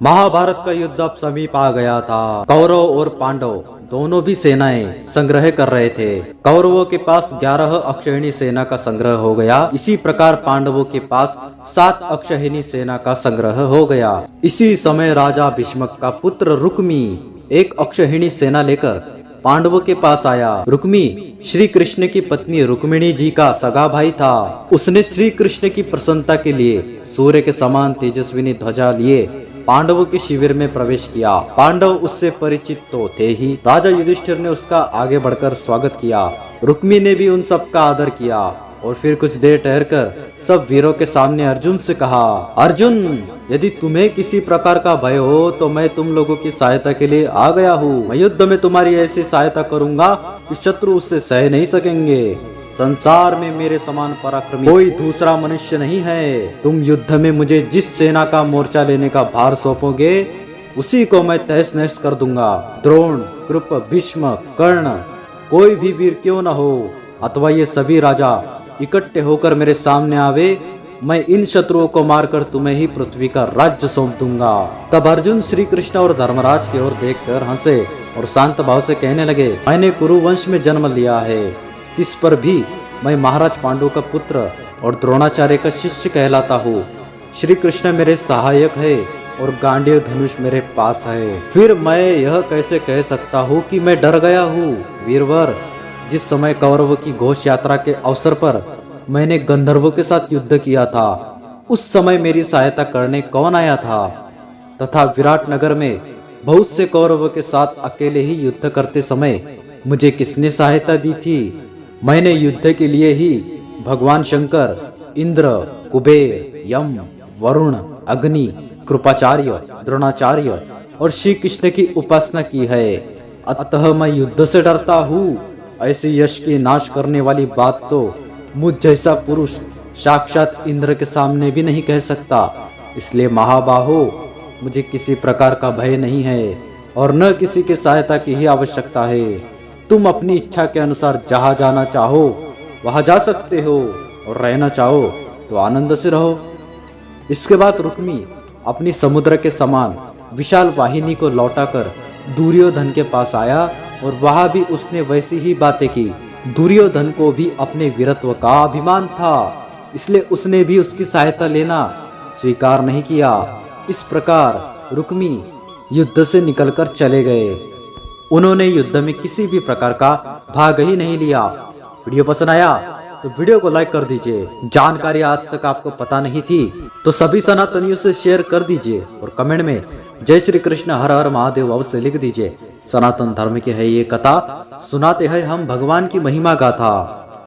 महाभारत का युद्ध अब समीप आ गया था। कौरव और पांडव दोनों भी सेनाएं संग्रह कर रहे थे। कौरवों के पास 11 अक्षौहिणी सेना का संग्रह हो गया। इसी प्रकार पांडवों के पास 7 अक्षौहिणी सेना का संग्रह हो गया। इसी समय राजा भीष्मक का पुत्र रुक्मी एक अक्षौहिणी सेना लेकर पांडवों के पास आया। रुक्मी श्री कृष्ण की पत्नी रुक्मिणी जी का सगा भाई था। उसने श्री कृष्ण की प्रसन्नता के लिए सूर्य के समान तेजस्विनी ध्वजा लिए पांडवों के शिविर में प्रवेश किया। पांडव उससे परिचित तो थे ही। राजा युधिष्ठिर ने उसका आगे बढ़कर स्वागत किया। रुक्मी ने भी उन सब का आदर किया और फिर कुछ देर ठहरकर सब वीरों के सामने अर्जुन से कहा, अर्जुन, यदि तुम्हें किसी प्रकार का भय हो तो मैं तुम लोगों की सहायता के लिए आ गया हूँ। मैं युद्ध में तुम्हारी ऐसी सहायता करूंगा कि शत्रु उससे सह नहीं सकेंगे। संसार में मेरे समान पराक्रमी कोई दूसरा मनुष्य नहीं है। तुम युद्ध में मुझे जिस सेना का मोर्चा लेने का भार सौंपोगे उसी को मैं तहस नहस कर दूंगा। द्रोण, कृप, भीष्म, कर्ण, कोई भी वीर क्यों न हो अथवा ये सभी राजा इकट्ठे होकर मेरे सामने आवे, मैं इन शत्रुओं को मारकर तुम्हें ही पृथ्वी का राज्य सौंप दूंगा। तब अर्जुन श्री कृष्ण और धर्मराज की ओर देखकर हंसे और शांत भाव से कहने लगे, मैंने कुरुवंश में जन्म लिया है, इस पर भी मैं महाराज पांडु का पुत्र और द्रोणाचार्य का शिष्य कहलाता हूँ। श्री कृष्ण मेरे सहायक है और गांडीव धनुष मेरे पास है। फिर मैं यह कैसे कह सकता हूँ कि मैं डर गया हूँ। वीरवर, जिस समय कौरवों की घोष यात्रा के अवसर पर मैंने गंधर्वों के साथ युद्ध किया था, उस समय मेरी सहायता करने कौन आया था? तथा विराट नगर में बहुत से कौरवों के साथ अकेले ही युद्ध करते समय मुझे किसने सहायता दी थी? मैंने युद्ध के लिए ही भगवान शंकर, इंद्र, कुबेर, यम, वरुण, अग्नि, कृपाचार्य, द्रोणाचार्य और श्री कृष्ण की उपासना की है। अतः मैं युद्ध से डरता हूँ। ऐसे यश के नाश करने वाली बात तो मुझ जैसा पुरुष साक्षात इंद्र के सामने भी नहीं कह सकता। इसलिए महाबाहो, मुझे किसी प्रकार का भय नहीं है और न किसी की सहायता की ही आवश्यकता है। तुम अपनी इच्छा के अनुसार जहाँ जाना चाहो वहाँ जा सकते हो और रहना चाहो तो आनंद से रहो। इसके बाद रुक्मी अपनी समुद्र के समान विशाल वाहिनी को लौटाकर दुर्योधन के पास आया और वहाँ भी उसने वैसी ही बातें की। दुर्योधन को भी अपने वीरत्व का अभिमान था, इसलिए उसने भी उसकी सहायता लेना स्वीकार नहीं किया। इस प्रकार रुक्मी युद्ध से निकलकर चले गए। उन्होंने युद्ध में किसी भी प्रकार का भाग ही नहीं लिया। वीडियो पसंद आया तो वीडियो को लाइक कर दीजिए। जानकारी आज तक आपको पता नहीं थी तो सभी सनातनियों से शेयर कर दीजिए और कमेंट में जय श्री कृष्ण हर हर महादेव अवश्य लिख दीजिए। सनातन धर्म की है ये कथा, सुनाते हैं हम भगवान की महिमा गाथा।